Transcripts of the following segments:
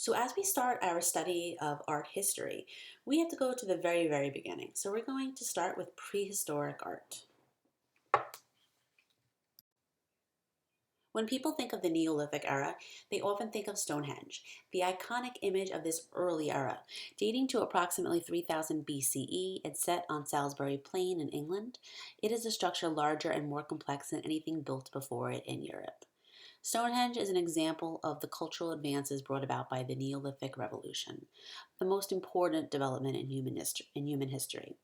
So as we start our study of art history, we have to go to the very, very beginning. So we're going to start with prehistoric art. When people think of the Neolithic era, they often think of Stonehenge, the iconic image of this early era, dating to approximately 3000 BCE and set on Salisbury Plain in England. It is a structure larger and more complex than anything built before it in Europe. Stonehenge is an example of the cultural advances brought about by the Neolithic Revolution, the most important development in human history.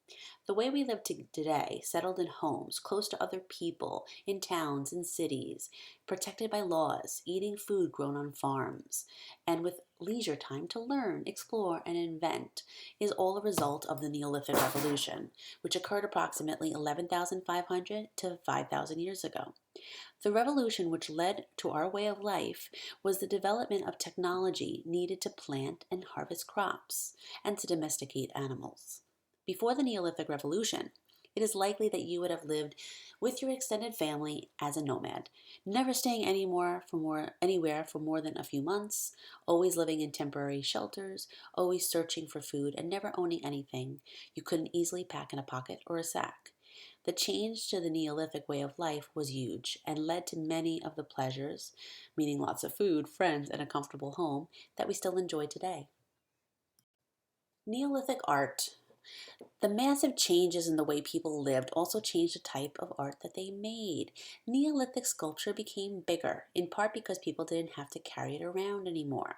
The way we live today, settled in homes, close to other people, in towns and cities, protected by laws, eating food grown on farms, and with leisure time to learn, explore, and invent, is all a result of the Neolithic Revolution, which occurred approximately 11,500 to 5,000 years ago. The revolution which led to our way of life was the development of technology needed to plant and harvest crops and to domesticate animals. Before the Neolithic Revolution, it is likely that you would have lived with your extended family as a nomad, never staying anywhere for more than a few months, always living in temporary shelters, always searching for food, and never owning anything you couldn't easily pack in a pocket or a sack. The change to the Neolithic way of life was huge and led to many of the pleasures, meaning lots of food, friends, and a comfortable home, that we still enjoy today. Neolithic art. The massive changes in the way people lived also changed the type of art that they made. Neolithic sculpture became bigger, in part because people didn't have to carry it around anymore.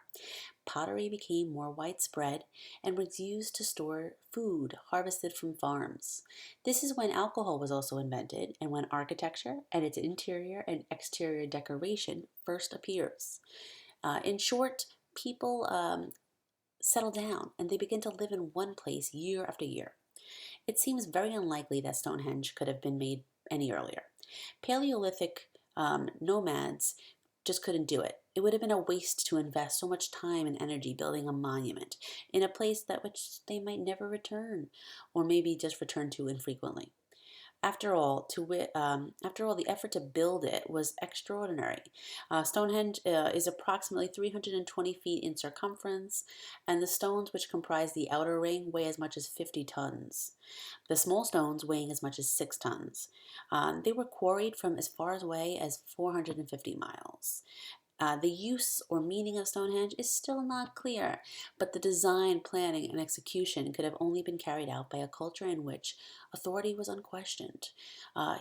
Pottery became more widespread and was used to store food harvested from farms. This is when alcohol was also invented and when architecture and its interior and exterior decoration first appears. In short, people settle down and they begin to live in one place year after year. It seems very unlikely that Stonehenge could have been made any earlier. Paleolithic nomads just couldn't do it. It would have been a waste to invest so much time and energy building a monument in a place that which they might never return, or maybe just return to infrequently. After all, the effort to build it was extraordinary. Stonehenge is approximately 320 feet in circumference, and the stones which comprise the outer ring weigh as much as 50 tons. The small stones weighing as much as 6 tons. They were quarried from as far away as 450 miles. The use or meaning of Stonehenge is still not clear, but the design, planning, and execution could have only been carried out by a culture in which authority was unquestioned.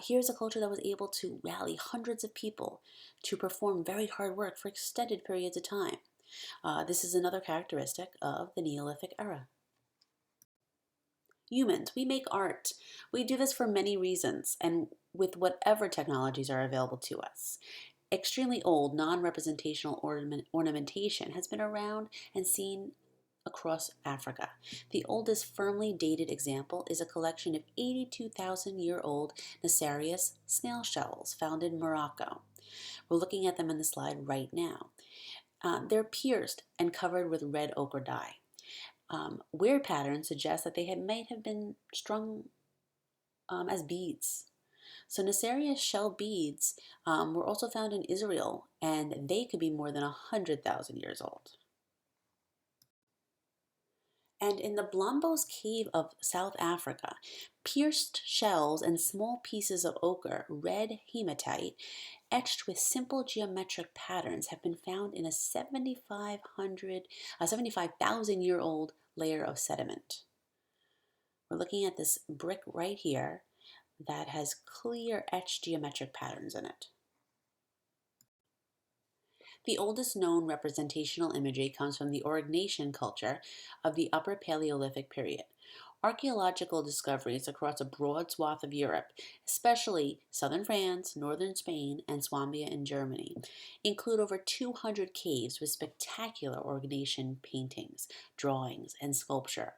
Here's a culture that was able to rally hundreds of people to perform very hard work for extended periods of time. This is another characteristic of the Neolithic era. Humans, we make art. We do this for many reasons and with whatever technologies are available to us. Extremely old, non-representational ornamentation has been around and seen across Africa. The oldest firmly dated example is a collection of 82,000-year-old Nassarius snail shells found in Morocco. We're looking at them in the slide right now. They're pierced and covered with red ochre dye. Weird patterns suggest that might have been strung as beads. So Nassarius shell beads were also found in Israel, and they could be more than 100,000 years old. And in the Blombos Cave of South Africa, pierced shells and small pieces of ochre, red hematite, etched with simple geometric patterns have been found in a 75,000-year-old layer of sediment. We're looking at this brick right here that has clear etched geometric patterns in it. The oldest known representational imagery comes from the Aurignacian culture of the Upper Paleolithic period. Archaeological discoveries across a broad swath of Europe, especially southern France, northern Spain, and Swabia in Germany, include over 200 caves with spectacular Aurignacian paintings, drawings, and sculpture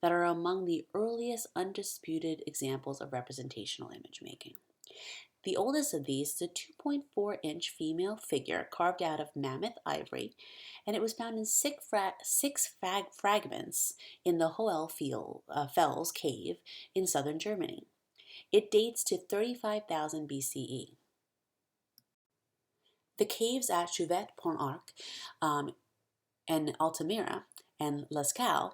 that are among the earliest undisputed examples of representational image making. The oldest of these is a 2.4-inch female figure carved out of mammoth ivory, and it was found in six fragments in the Fels cave in southern Germany. It dates to 35,000 BCE. The caves at Chauvet-Pont-Arc and Altamira and Lascaux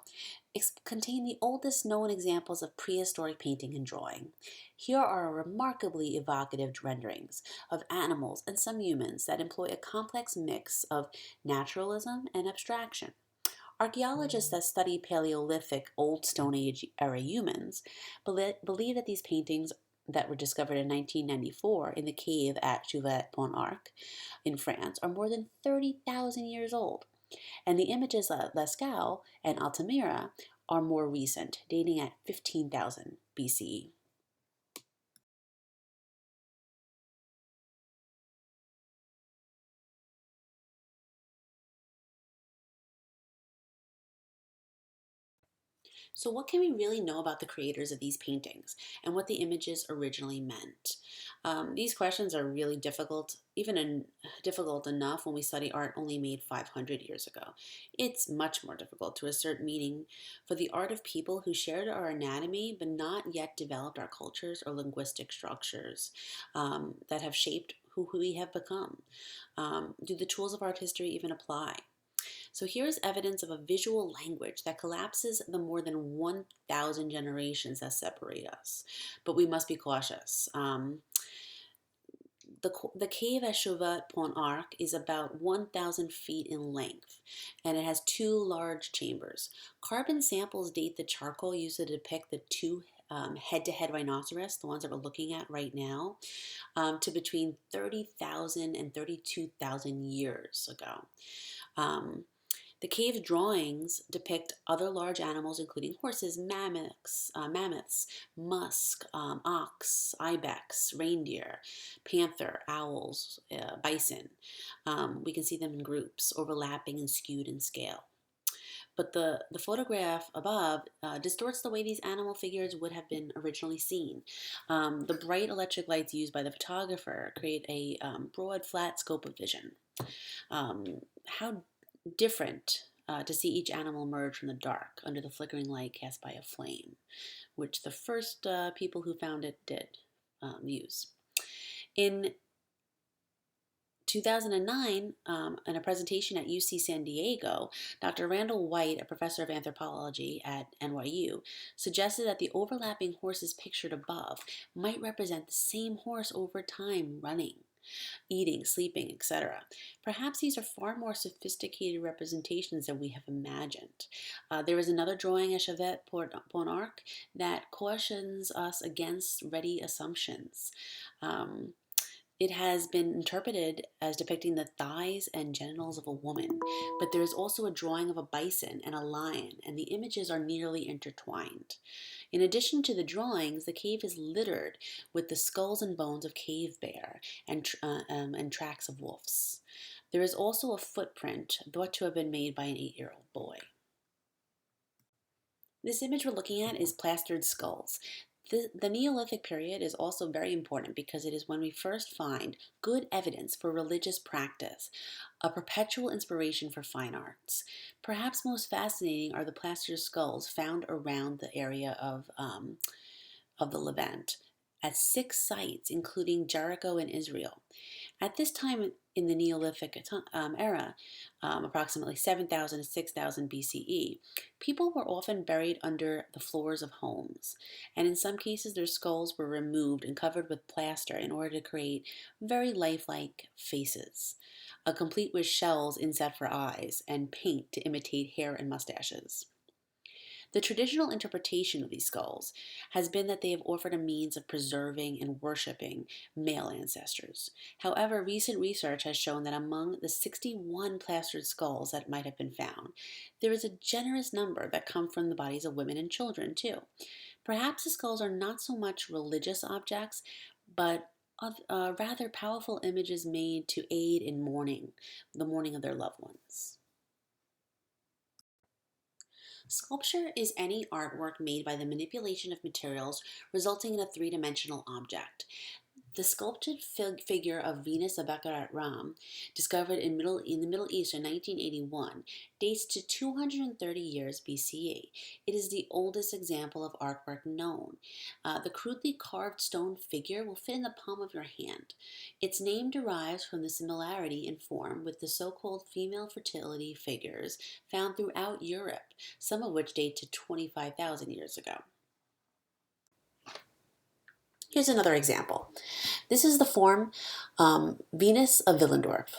contain the oldest known examples of prehistoric painting and drawing. Here are remarkably evocative renderings of animals and some humans that employ a complex mix of naturalism and abstraction. Archaeologists that study Paleolithic Old Stone Age era humans believe that these paintings that were discovered in 1994 in the cave at Chauvet-Pont-Arc in France are more than 30,000 years old. And the images at Lascaux and Altamira are more recent, dating at 15,000 BCE. So, what can we really know about the creators of these paintings and what the images originally meant? These questions are really difficult, difficult enough when we study art only made 500 years ago. It's much more difficult to assert meaning for the art of people who shared our anatomy but not yet developed our cultures or linguistic structures that have shaped who we have become. Do the tools of art history even apply? So here's evidence of a visual language that collapses the more than 1,000 generations that separate us. But we must be cautious. The cave at Chauvet-Pont-Arc is about 1,000 feet in length, and it has two large chambers. Carbon samples date the charcoal used to depict the two head-to-head rhinoceros, the ones that we're looking at right now, to between 30,000 and 32,000 years ago. Um, the cave drawings depict other large animals, including horses, mammoths, musk, ox, ibex, reindeer, panther, owls, bison. We can see them in groups, overlapping and skewed in scale. But the photograph above distorts the way these animal figures would have been originally seen. The bright electric lights used by the photographer create a broad, flat scope of vision. How different to see each animal emerge from the dark under the flickering light cast by a flame, which the first people who found it did use. In 2009, in a presentation at UC San Diego, Dr. Randall White, a professor of anthropology at NYU, suggested that the overlapping horses pictured above might represent the same horse over time running, eating, sleeping, etc. Perhaps these are far more sophisticated representations than we have imagined. There is another drawing at Chauvet-Pont-Arc that cautions us against ready assumptions. It has been interpreted as depicting the thighs and genitals of a woman, but there is also a drawing of a bison and a lion, and the images are nearly intertwined. In addition to the drawings, the cave is littered with the skulls and bones of cave bear and tracks of wolves. There is also a footprint thought to have been made by an 8-year-old boy. This image we're looking at is plastered skulls. The Neolithic period is also very important because it is when we first find good evidence for religious practice, a perpetual inspiration for fine arts. Perhaps most fascinating are the plastered skulls found around the area of the Levant at 6 sites, including Jericho and Israel. At this time in the Neolithic era, approximately 7,000 to 6,000 BCE, people were often buried under the floors of homes, and in some cases their skulls were removed and covered with plaster in order to create very lifelike faces, complete with shells inset for eyes and paint to imitate hair and mustaches. The traditional interpretation of these skulls has been that they have offered a means of preserving and worshiping male ancestors. However, recent research has shown that among the 61 plastered skulls that might have been found, there is a generous number that come from the bodies of women and children, too. Perhaps the skulls are not so much religious objects, but rather powerful images made to aid in mourning, the mourning of their loved ones. Sculpture is any artwork made by the manipulation of materials resulting in a three-dimensional object. The sculpted figure of Venus Abakarat Ram, discovered in the Middle East in 1981, dates to 230 years BCE. It is the oldest example of artwork known. The crudely carved stone figure will fit in the palm of your hand. Its name derives from the similarity in form with the so-called female fertility figures found throughout Europe, some of which date to 25,000 years ago. Here's another example. This is the form Venus of Willendorf.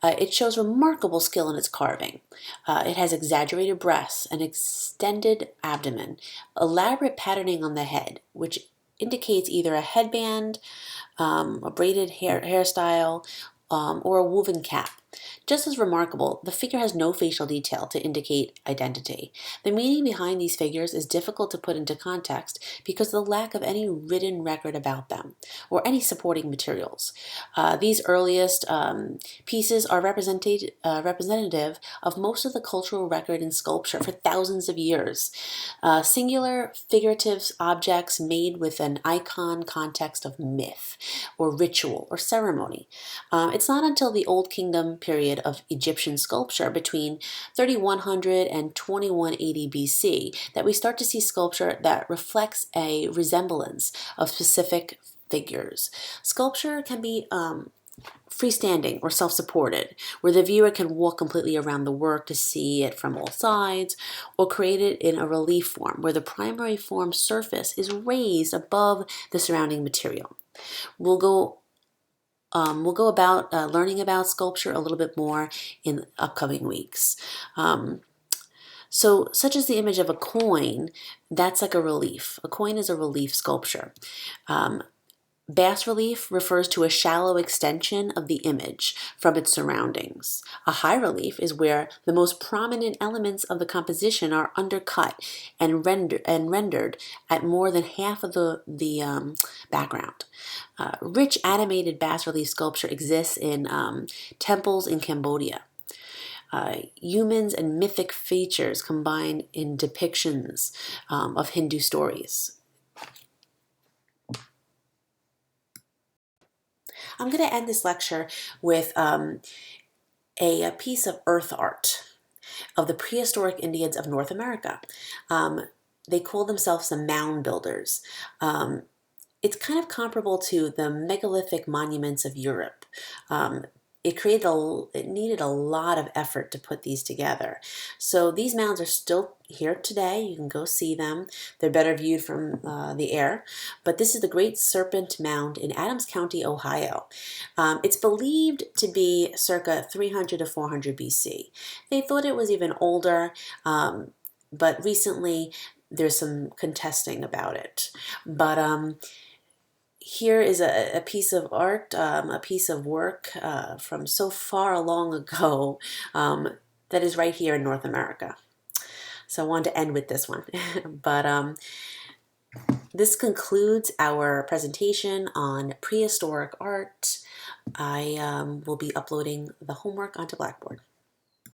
It shows remarkable skill in its carving. It has exaggerated breasts, an extended abdomen, elaborate patterning on the head, which indicates either a headband, a braided hairstyle, or a woven cap. Just as remarkable, the figure has no facial detail to indicate identity. The meaning behind these figures is difficult to put into context because of the lack of any written record about them or any supporting materials. These earliest pieces are representative of most of the cultural record in sculpture for thousands of years. Singular figurative objects made with an icon context of myth or ritual or ceremony. It's not until the Old Kingdom period of Egyptian sculpture between 3100 and 2180 BC that we start to see sculpture that reflects a resemblance of specific figures. Sculpture can be freestanding or self-supported, where the viewer can walk completely around the work to see it from all sides, or created in a relief form, where the primary form surface is raised above the surrounding material. We'll go about learning about sculpture a little bit more in upcoming weeks. So such as the image of a coin, that's like a relief. A coin is a relief sculpture. Bas relief refers to a shallow extension of the image from its surroundings. A high relief is where the most prominent elements of the composition are undercut and rendered at more than half of the background. Rich animated bas relief sculpture exists in temples in Cambodia. Humans and mythic features combined in depictions of Hindu stories. I'm going to end this lecture with a piece of earth art of the prehistoric Indians of North America. They call themselves the mound builders. It's kind of comparable to the megalithic monuments of Europe. It needed a lot of effort to put these together. So these mounds are still here today. You can go see them. They're better viewed from the air. But this is the Great Serpent Mound in Adams County, Ohio. It's believed to be circa 300 to 400 BC. They thought it was even older, but recently there's some contesting about it. But here is a piece of art, a piece of work from so far long ago that is right here in North America. So I wanted to end with this one. But this concludes our presentation on prehistoric art. I will be uploading the homework onto Blackboard.